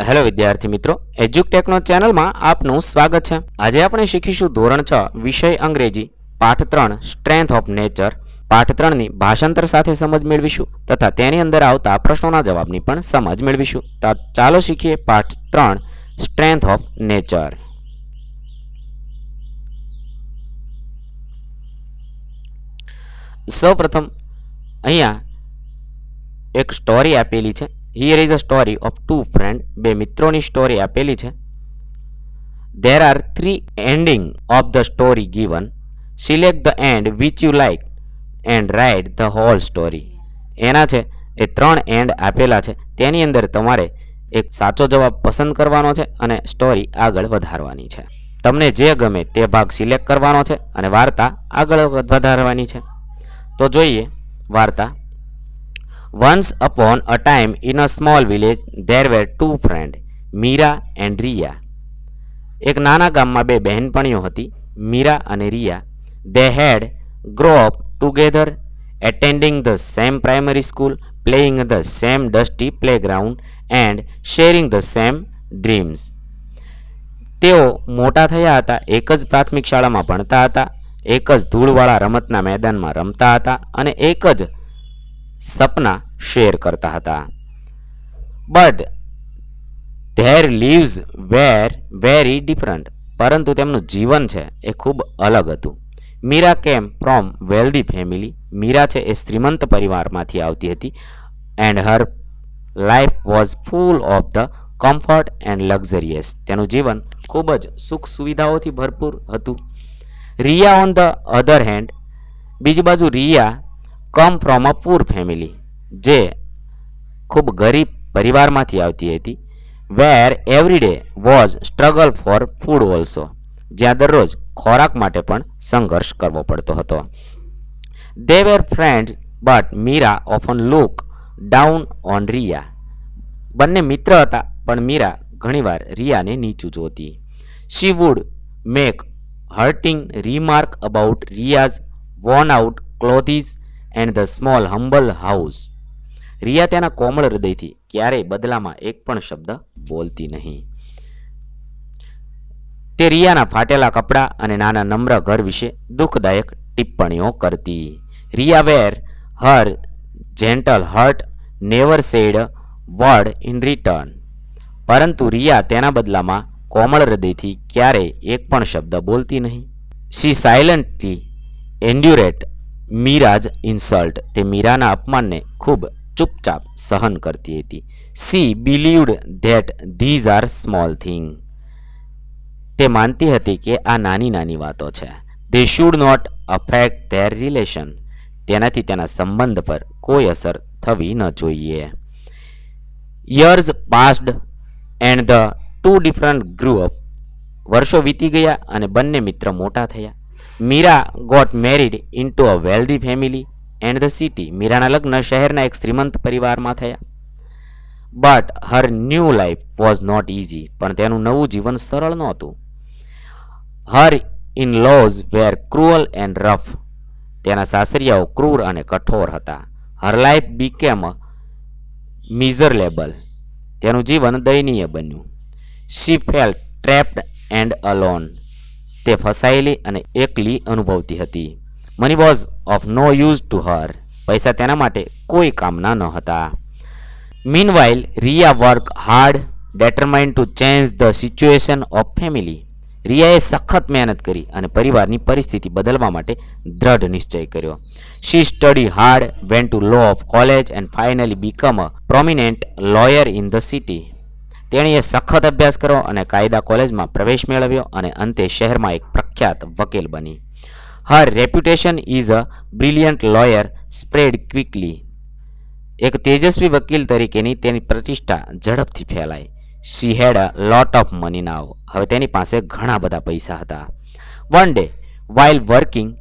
Hello વિદ્યાર્થી મિત્રો, એજ્યુકટેકનો ચેનલમાં આપનું સ્વાગત છે. આજે આપણે શીખીશું ધોરણ 6 વિષય અંગ્રેજી પાઠ 3 સ્ટ્રેન્થ ઓફ નેચર. પાઠ 3ની ભાષાંતર સાથે સમજ મેળવીશું તથા તેની અંદર આવતા પ્રશ્નોના જવાબની પણ સમજ મેળવીશું. તો ચાલો શીખીએ પાઠ 3 સ્ટ્રેન્થ ઓફ નેચર. સૌપ્રથમ અહીંયા એક સ્ટોરી આપેલી છે. Here is a story of two friends. બે મિત્રોની સ્ટોરી આપેલી છે. There are three endings of the story given. Select the end which you like and write the whole story. એના છે એ 3 એન્ડ આપેલા છે. તેની અંદર તમારે એક સાચો જવાબ પસંદ કરવાનો છે અને સ્ટોરી આગળ વધારવાની છે. તમને જે ગમે તે ભાગ સિલેક્ટ કરવાનો છે અને વાર્તા આગળ વધારવાની છે. તો જોઈએ વાર્તા. Once upon a time in a small village there were two friends, Meera and Riya. એક નાના ગામમાં બે બહેનપણીઓ હતી, મીરા અને Riya. They had grown up together, attending the same primary school, playing the same dusty playground and sharing the same dreams. તેઓ મોટા થયા હતા, એક જ પ્રાથમિક શાળામાં ભણતા હતા, એક જ ધૂળવાળા રમતના મેદાનમાં રમતા હતા અને એક જ સપના શેર કરતા હતા. But there leaves wear very different. પરંતુ તેમનું જીવન છે એ ખૂબ અલગ હતું. Meera came from wealthy family. Meera છે એ શ્રીમંત પરિવારમાંથી આવતી હતી. And her life was full of the comfort and luxurious. તેનું જીવન ખૂબ જ સુખ સુવિધાઓથી ભરપૂર હતું. Riya on the other hand, બીજી બાજુ રિયા કમ ફ્રોમ અ પૂર ફેમિલી, જે ખૂબ ગરીબ પરિવારમાંથી આવતી હતી. Where every day was struggle for food also, જ્યાં દરરોજ ખોરાક માટે પણ સંઘર્ષ કરવો પડતો હતો. They were friends but Meera often look down on Riya. બંને મિત્ર હતા પણ મીરા ઘણીવાર રિયાને નીચું જોતી. She would make hurting remark about Ria's worn out clothes and the small humble house. Riya તેના કોમળ હૃદયથી ક્યારેય બદલામાં એક પણ શબ્દ બોલતી નહીં. તે રિયાના ફાટેલા કપડાં અને નાના નમ્ર ઘર વિશે દુઃખદાયક ટિપ્પણીઓ કરતી. Riya were her gentle heart never said word in return. પરંતુ રિયા તેના બદલામાં કોમળ હૃદયથી ક્યારેય એક પણ શબ્દ બોલતી નહીં. She silently endured Meera's insult. તે મીરાના અપમાનને ખૂબ ચૂપચાપ સહન કરતી હતી. She believed that these are small thing. તે માનતી હતી કે આ નાની નાની વાતો છે. They should not affect their relation. તેનાથી તેના સંબંધ પર કોઈ અસર થવી ન જોઈએ. Years passed and the two different grew up. વર્ષો વીતી ગયા અને બંને મિત્ર મોટા થયા. Meera got married into a wealthy family and the city. મીરાના લગ્ન શહેરના એક શ્રીમંત પરિવારમાં થયા. But her new life was not easy. પણ તેનું નવું જીવન સરળ નહોતું. Her in laws were cruel and rough. તેના સાસરિયાઓ ક્રૂર અને કઠોર હતા. Her life became miserable. તેનું જીવન દયનીય બન્યું. She felt trapped and alone. તે ફસાયેલી અને એકલી અનુભવતી હતી. Money was of no use to her. પૈસા તેના માટે કોઈ કામના ન હતા. Meanwhile Riya work hard determined to change the situation of family. રિયાએ સખત મહેનત કરી અને પરિવારની પરિસ્થિતિ બદલવા માટે દ્રઢ નિશ્ચય કર્યો. She study hard, went to law of college and finally become a prominent lawyer in the city. તેણીએ સખત અભ્યાસ કર્યો અને કાયદા કોલેજમાં પ્રવેશ મેળવ્યો અને અંતે શહેરમાં એક પ્રખ્યાત વકીલ બની. Her reputation is a brilliant lawyer spread quickly. એક તેજસ્વી વકીલ તરીકેની તેની પ્રતિષ્ઠા ઝડપથી ફેલાઈ. She had a lot of money now. હવે તેની પાસે ઘણા બધા પૈસા હતા. One day while working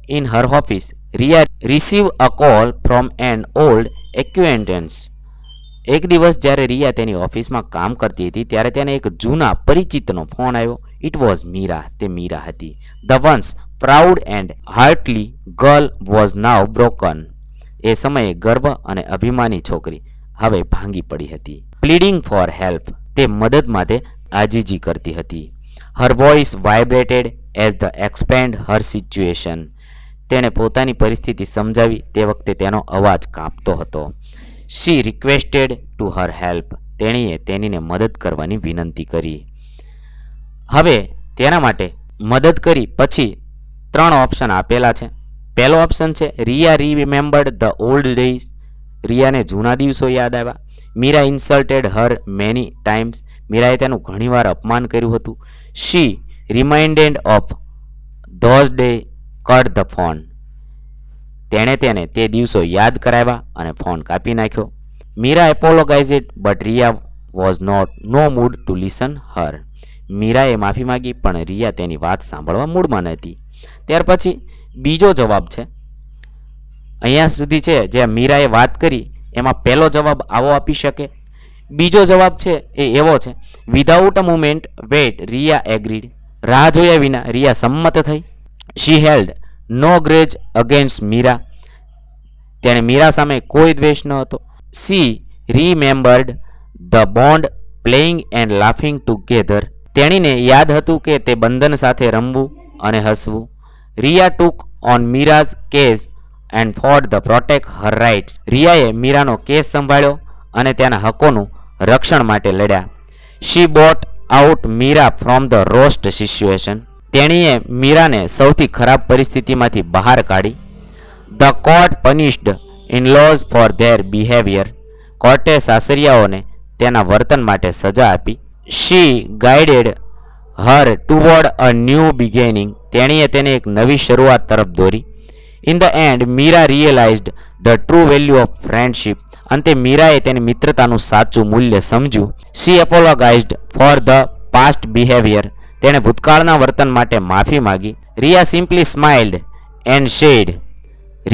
in her office Riya receive a call from an old acquaintance. એક દિવસ જ્યારે રિયા તેની ઓફિસમાં કામ કરતી હતી ત્યારે તેને એક જૂના પરિચિતનો ફોન આવ્યો. It was Meera. તે મીરા હતી. ધ વન્સ પ્રાઉડ એન્ડ હાર્ટલી ગર્લ વોઝ નાવ બ્રોકન. એ સમયે ગર્વ અને અભિમાની છોકરી હવે ભાંગી પડી હતી. Pleading for help. તે મદદ માટે આજીજી કરતી હતી. Her voice vibrated as the explained her situation. તેણે પોતાની પરિસ્થિતિ સમજાવી તે વખતે તેનો અવાજ કાંપતો હતો. શી રિક્વેસ્ટેડ ટુ હર હેલ્પ. તેણીએ તેણીને મદદ કરવાની વિનંતી કરી. હવે તેના માટે મદદ કરી પછી 3 ઓપ્શન આપેલા છે. પહેલો ઓપ્શન છે Riya remembered the old days. રિયાને જૂના દિવસો યાદ આવ્યા. Meera insulted her many times. મીરાએ તેનું ઘણીવાર અપમાન કર્યું હતું. She reminded of those day cut the phone. તેણે તેને તે દિવસો યાદ કરાવ્યા અને ફોન કાપી નાખ્યો. Meera apologised but Riya was no mood to listen her. મીરાએ માફી માગી પણ રિયા તેની વાત સાંભળવા મૂડમાં નહોતી. ત્યાર પછી બીજો જવાબ છે. અહીંયા સુધી છે જે મીરાએ વાત કરી એમાં પહેલો જવાબ આવો આપી શકે. બીજો જવાબ છે એ એવો છે without a moment wait Riya agreed. રાહ જોયા વિના રિયા સંમત થઈ. She held no grudge against Meera. તેણે મીરા સામે કોઈ દ્વેષ ન હતો. She remembered the bond playing and laughing together. તેણીને યાદ હતું કે તે બંધન સાથે રમવું અને હસવું. Riya took on Meera's case and fought the protect her rights. રિયાએ મીરાનો કેસ સંભાળ્યો અને તેના હકોનું રક્ષણ માટે લડ્યા. She bought out Meera from the worst situation. તેણીએ મીરાને સૌથી ખરાબ પરિસ્થિતિમાંથી બહાર કાઢી. The court punished in laws for their behaviour. કોર્ટે સાસરિયાઓને તેના વર્તન માટે સજા આપી. She guided her toward a new beginning. તેણીએ તેને એક નવી શરૂઆત તરફ દોરી. In the end Meera realised the true value of friendship. અંતે મીરાએ તેની મિત્રતાનું સાચું મૂલ્ય સમજ્યું. She apologised for the past behaviour. તેણે ભૂતકાળના વર્તન માટે માફી માગી. Riya simply smiled and said.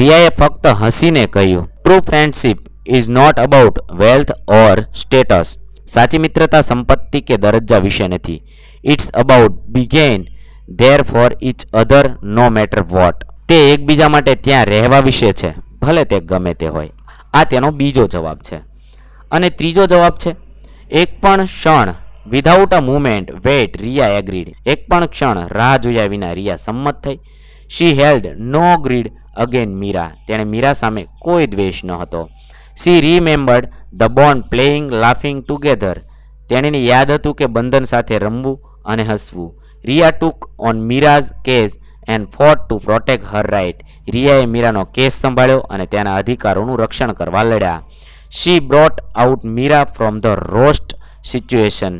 રિયાએ ફક્ત હસીને કહ્યું true friendship is not about wealth or status. સાચી મિત્રતા સંપત્તિ કે દરજ્જા વિશે નથી. ઇટ્સ અબાઉટ બિગેન there for each other no matter what. તે એકબીજા માટે ત્યાં રહેવા વિશે છે ભલે તે ગમે તે હોય. આ તેનો બીજો જવાબ છે. અને ત્રીજો જવાબ છે એક પણ ક્ષણ without a moment wait Riya agreed. એક પણ ક્ષણ રાહ જોયા વિના રિયા સંમત થઈ. She held no greed again Meera. તેણે મીરા સામે કોઈ દ્વેષ ન હતો. She remembered the bond playing laughing together. તેણીને યાદ હતું કે બંધન સાથે રમવું અને હસવું. Riya took on Meera's case and fought to protect her right. રિયાએ મીરાનો કેસ સંભાળ્યો અને તેના અધિકારોનું રક્ષણ કરવા લડ્યા. She brought out Meera from the worst situation.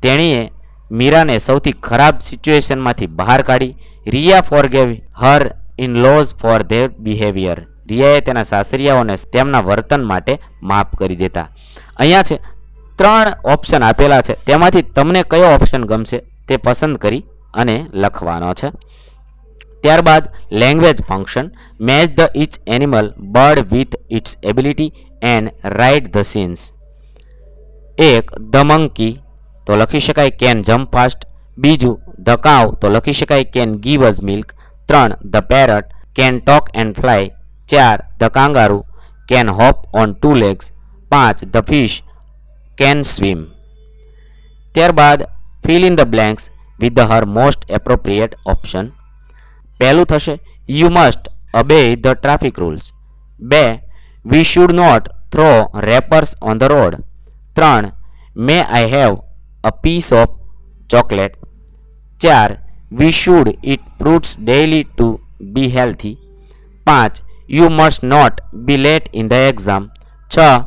તેણીએ મીરાને સૌથી ખરાબ સિચ્યુએશનમાંથી બહાર કાઢી. Riya forgave her in laws for their behaviour. રિયાએ તેના સાસરિયાઓને તેમના વર્તન માટે માફ કરી દેતા. અહીંયા છે 3 ઓપ્શન આપેલા છે. તેમાંથી તમને કયો ઓપ્શન ગમશે તે પસંદ કરી અને લખવાનો છે. ત્યારબાદ language function. Match the each animal bird with its ability and write the scenes. 1 the monkey તો લખી શકાય કેન જમ્પ ફાસ્ટ. બીજું ધ કાવ તો લખી શકાય can give us milk. 3 the parrot can talk and fly. 4 the kangaroo can hop on 2 legs. 5 the fish can swim. ત્યારબાદ fill in the blanks with the her most appropriate option. પહેલું થશે you must obey the traffic rules. 2 we should not throw wrappers on the road. 3 may I have a piece of chocolate. 4 we should eat fruits daily to be healthy. 5 you must not be late in the exam. 6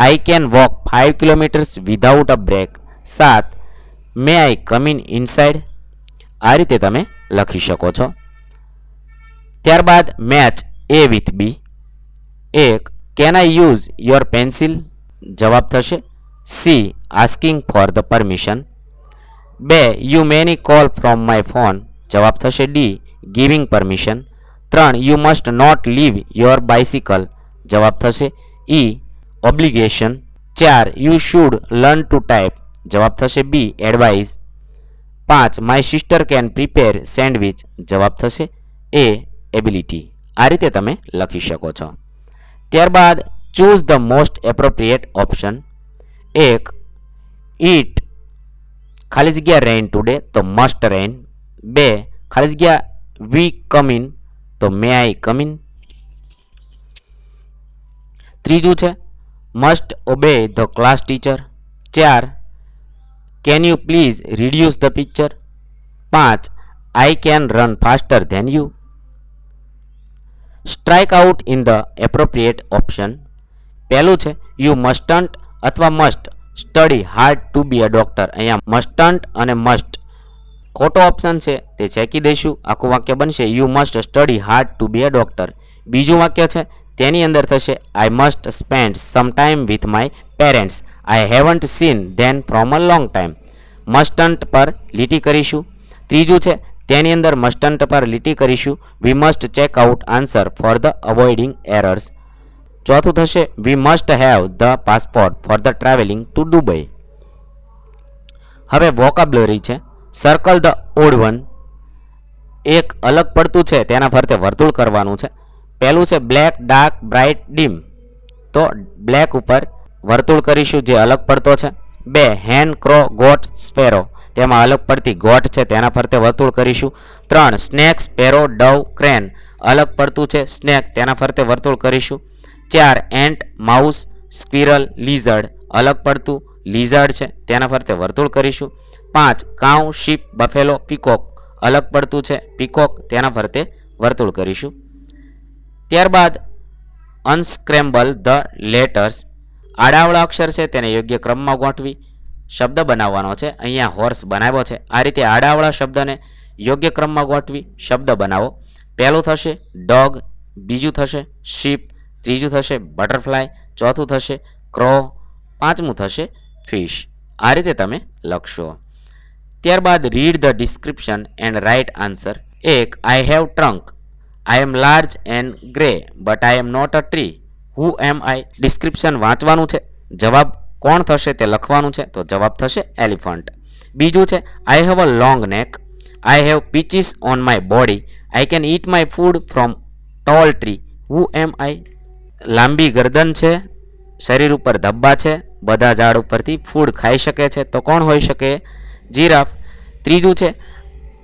I can walk 5 kilometers without a break. 7 may I come in inside. આ રીતે તમે લખી શકો છો. ત્યારબાદ match A with B. 1 can I use your pencil? જવાબ થશે C asking for the permission. 2 you may call from my phone. જવાબ થશે D giving permission. 3 you must not leave your bicycle. જવાબ થશે E obligation. 4 you should learn to type. જવાબ થશે B advice. 5 my sister can prepare sandwich. જવાબ થશે A ability. આ રીતે તમે લખી શકો છો. ત્યારબાદ choose the most appropriate option. 1 it ખાલી જગ્યા રેઇન ટુડે તો મસ્ટ રેઇન. 2 ખાલી જગ્યા વી કમ ઇન તો મે આઈ કમ ઇન. ત્રીજું છે must obey the class teacher. 4 can you please reduce the picture. 5 I can run faster than you. Strike out in the appropriate option. પહેલું છે યુ મસ્ટન્ટ અથવા must study hard to be a doctor. અહીંયા mustn't અને must ખોટો option છે તે ચેકી દઈશું. આખું વાક્ય બનશે you must study hard to be a doctor. બીજું વાક્ય છે તેની અંદર થશે I must spend some time with my parents. I haven't seen them from a long time. Mustn't પર લીટી કરીશું. ત્રીજું છે તેની અંદર મસ્ટન્ટ પર લીટી કરીશું we must check out answer for the અવોઇડિંગ errors. ચોથું થશે we must have the passport for the travelling to Dubai. હવે વોકાબ્લરી છે સર્કલ ધ ઓડ વન. એક અલગ પડતું છે તેના ફરતે વર્તુળ કરવાનું છે. પહેલું છે બ્લેક ડાર્ક બ્રાઇટ ડીમ તો બ્લેક ઉપર વર્તુળ કરીશું જે અલગ પડતો છે. 2 હેન ક્રો ગોટ સ્પેરો તેમાં અલગ પડતી ગોટ છે તેના ફરતે વર્તુળ કરીશું. 3 સ્નેક સ્પેરો ડવ ક્રેન અલગ પડતું છે સ્નેક તેના ફરતે વર્તુળ કરીશું. 4 એન્ટ માઉસ સ્ક્વિરલ લીઝર્ડ અલગ પડતું લીઝર્ડ છે તેના ફરતે વર્તુળ કરીશું. 5 કાઉ શીપ બફેલો પીકોક અલગ પડતું છે પીકોક તેના ફરતે વર્તુળ કરીશું. ત્યારબાદ અનસ્ક્રેમ્બલ ધ લેટર્સ આડાવડા અક્ષર છે તેને યોગ્ય ક્રમમાં ગોઠવી શબ્દ બનાવવાનો છે. અહીંયા હોર્સ બનાવ્યો છે. આ રીતે આડાવડા શબ્દને યોગ્ય ક્રમમાં ગોઠવી શબ્દ બનાવો. પહેલું થશે ડોગ, બીજું થશે શીપ, ત્રીજું થશે બટરફ્લાય, ચોથું થશે ક્રો, પાંચમું થશે ફિશ. આ રીતે તમે લખશો. ત્યારબાદ read the description and write answer. 1 I have trunk. I am large and grey but I am not a tree. Who am I. Description વાંચવાનું છે. જવાબ કોણ થશે તે લખવાનું છે તો જવાબ થશે એલિફન્ટ. બીજું છે I have a long neck. I have patches on my body. I can eat my food from tall tree. Who am I. લાંબી ગરદન છે, શરીર ઉપર ધબ્બા છે, બધા ઝાડ ઉપરથી ફૂડ ખાઈ શકે છે તો કોણ હોઈ શકે? જીરાફ. ત્રીજું છે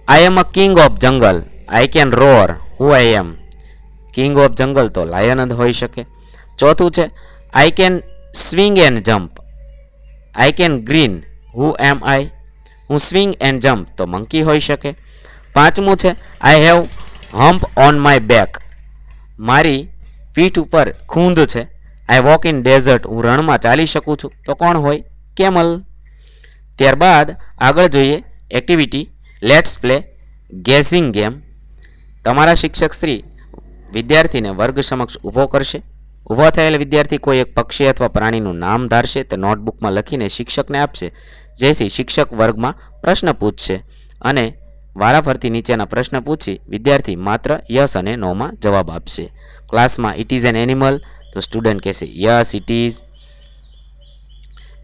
આઈ એમ અ king of jungle. I can roar. Who I am. King of jungle તો લાયન જ હોઈ શકે. ચોથું છે I can swing and jump. I can grin. Who am I. હું સ્વિંગ એન્ડ જમ્પ તો મંકી હોઈ શકે. પાંચમું છે I have hump on my back. મારી પીઠ ઉપર ખૂંદ છે. I walk in desert. હું રણમાં ચાલી શકું છું તો કોણ હોય? કેમલ. ત્યારબાદ આગળ જોઈએ activity let's play guessing game. તમારા શિક્ષક શ્રી વિદ્યાર્થીને વર્ગ સમક્ષ ઊભો કરશે. ઊભો થયેલ વિદ્યાર્થી કોઈ એક પક્ષી અથવા પ્રાણીનું નામ ધારશે તે નોટબુકમાં લખીને શિક્ષકને આપશે, જેથી શિક્ષક વર્ગમાં પ્રશ્ન પૂછશે અને વારાફરતી નીચેના પ્રશ્ન પૂછી વિદ્યાર્થી માત્ર યસ અને નોમાં જવાબ આપશે. ક્લાસમાં ઇટ ઇઝ એન એનિમલ તો સ્ટુડન્ટ કહેશે યસ ઇટ ઇઝ.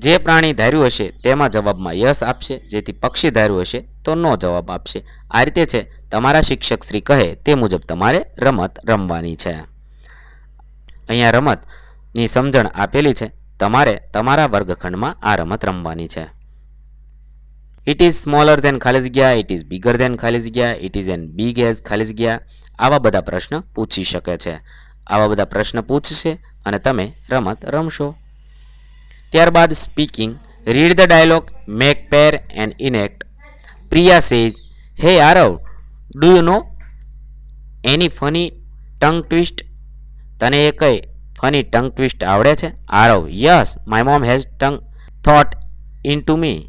જે પ્રાણી ધાર્યું હશે તેમાં જવાબમાં યસ આપશે, જેથી પક્ષી ધાર્યું હશે તો નો જવાબ આપશે. આ રીતે છે તમારા શિક્ષક શ્રી કહે તે મુજબ તમારે રમત રમવાની છે. અહીંયા રમતની સમજણ આપેલી છે. તમારે તમારા વર્ગખંડમાં આ રમત રમવાની છે. ઇટ ઇઝ સ્મોલર દેન ખાલી જગ્યા, ઇટ ઇઝ બિગર દેન ખાલી જગ્યા, it is an big as ખાલી જગ્યા. આવા બધા પ્રશ્ન પૂછી શકે છે. આવા બધા પ્રશ્ન પૂછશે અને તમે રમત રમશો. ત્યારબાદ speaking. Read the dialogue, make pair and enact. Priya says, hey Aarav, do you know any funny tongue twist. તને એ કઈ ફની ટંગ ટ્વિસ્ટ આવડે છે? Aarav, yes, my mom has tongue taught in to me.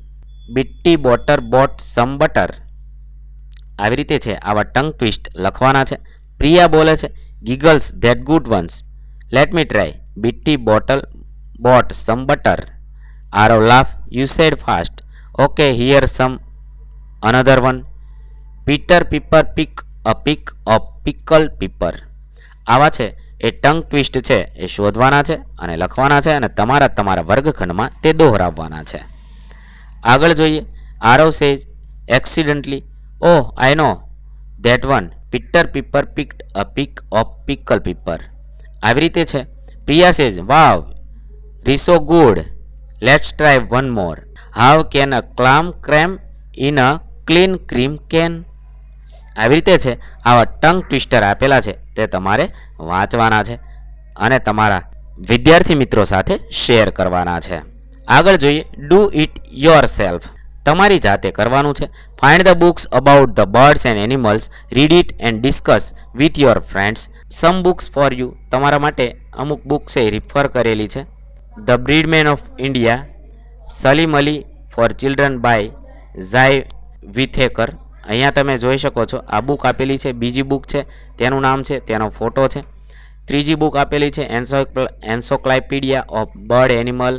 Betty Botter bought some butter. આવી રીતે છે આવા tongue twist લખવાના છે. પ્રિયા બોલે છે giggles that good ones. Let me try. Betty bottle bought some butter. Aarav laugh, you said fast. Okay, here some another one. Peter Piper pick a pick of pickle pepper. આવા છે એ tongue twist છે એ શોધવાના છે અને લખવાના છે અને તમારા વર્ગખંડમાં તે દોહરાવવાના છે. આગળ જોઈએ. Aarav says accidentally, oh I know that one. Peter Piper picked a pick of pickle pepper. આવી રીતે છે. પ્રિયા સેઝ વાવ, રીસો good, let's try one more. How can a clam cram in a clean cream can. આવી રીતે છે આવા tongue twister આપેલા છે તે તમારે વાંચવાના છે અને તમારા વિદ્યાર્થી મિત્રો સાથે શેર કરવાના છે. આગળ જોઈએ ડુ ઇટ યોર સેલ્ફ. તમારી જાતે કરવાનું છે. Find the books about the birds and animals, read it and discuss with your friends. Some books for you. તમારા માટે અમુક બુક છે એ રિફર કરેલી છે. The birdman of India, Salim Ali for children by Zai Whitaker. અહીંયા તમે જોઈ શકો છો આ બુક આપેલી છે. બીજી બુક છે તેનું નામ છે, તેનો ફોટો છે. ત્રીજી બુક આપેલી છે એન્સાઇક્લોપીડિયા ઓફ બર્ડ એનિમલ,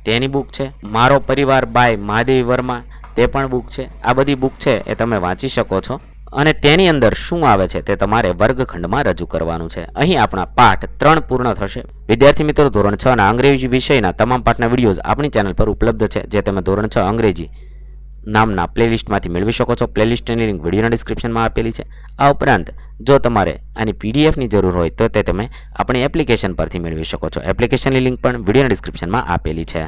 તેની બુક છે. મારો પરિવાર બાય મહાદેવી વર્મા, તે પણ બુક છે. આ બધી બુક છે એ તમે વાંચી શકો છો અને તેની અંદર શું આવે છે તે તમારે વર્ગખંડમાં રજૂ કરવાનું છે. અહીં આપણા પાઠ 3 પૂર્ણ થશે. વિદ્યાર્થી મિત્રો, ધોરણ 6 ના અંગ્રેજી વિષયના તમામ પાઠના વિડીયોઝ આપણી ચેનલ પર ઉપલબ્ધ છે, જે તમે ધોરણ 6 અંગ્રેજી નામના પ્લેલિસ્ટમાંથી મેળવી શકો છો. પ્લેલિસ્ટની લિંક વિડીયોના ડિસ્ક્રિપ્શનમાં આપેલી છે. આ ઉપરાંત જો તમારે આની પીડીએફની જરૂર હોય તો તે તમે આપણી એપ્લિકેશન પરથી મેળવી શકો છો. એપ્લિકેશનની લિંક પણ વિડીયોના ડિસ્ક્રિપ્શનમાં આપેલી છે.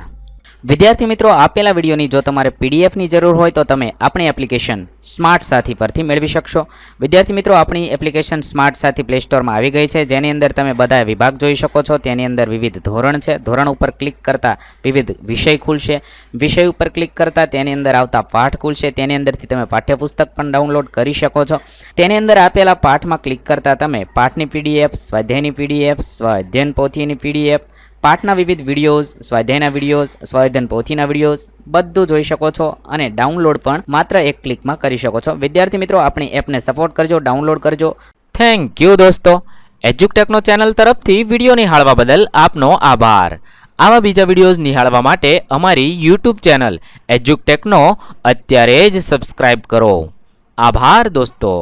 વિદ્યાર્થી મિત્રો, આપેલા વિડીયોની જો તમારે પીડીએફની જરૂર હોય તો તમે આપણી એપ્લિકેશન સ્માર્ટ સાથી પરથી મેળવી શકશો. વિદ્યાર્થી મિત્રો, આપણી એપ્લિકેશન સ્માર્ટ સાથી પ્લે સ્ટોરમાં આવી ગઈ છે, જેની અંદર તમે બધા વિભાગ જોઈ શકો છો. તેની અંદર વિવિધ ધોરણ છે. ધોરણ ઉપર ક્લિક કરતાં વિવિધ વિષય ખુલશે. વિષય ઉપર ક્લિક કરતાં તેની અંદર આવતા પાઠ ખુલશે. તેની અંદરથી તમે પાઠ્યપુસ્તક પણ ડાઉનલોડ કરી શકો છો. તેની અંદર આપેલા પાઠમાં ક્લિક કરતાં તમે પાઠની પીડીએફ, સ્વાધ્યાયની પીડીએફ, સ્વાધ્યાયન પોથીની પીડીએફ, પાઠના વિવિધ વિડીયોઝ, સ્વાધ્યાયના વિડીયોઝ, સ્વાધ્યાયન પોથીના વિડીયોઝ બધું જોઈ શકો છો અને ડાઉનલોડ પણ માત્ર એક ક્લિકમાં કરી શકો છો. વિદ્યાર્થી મિત્રો, આપણી એપને સપોર્ટ કરજો, ડાઉનલોડ કરજો. થેન્ક યુ દોસ્તો. એજ્યુકટેકનો ચેનલ તરફથી વિડીયો નિહાળવા બદલ આપનો આભાર. આવા બીજા વિડીયોઝ નિહાળવા માટે અમારી યુટ્યુબ ચેનલ એજ્યુકટેકનો અત્યારે જ સબસ્ક્રાઇબ કરો. આભાર દોસ્તો.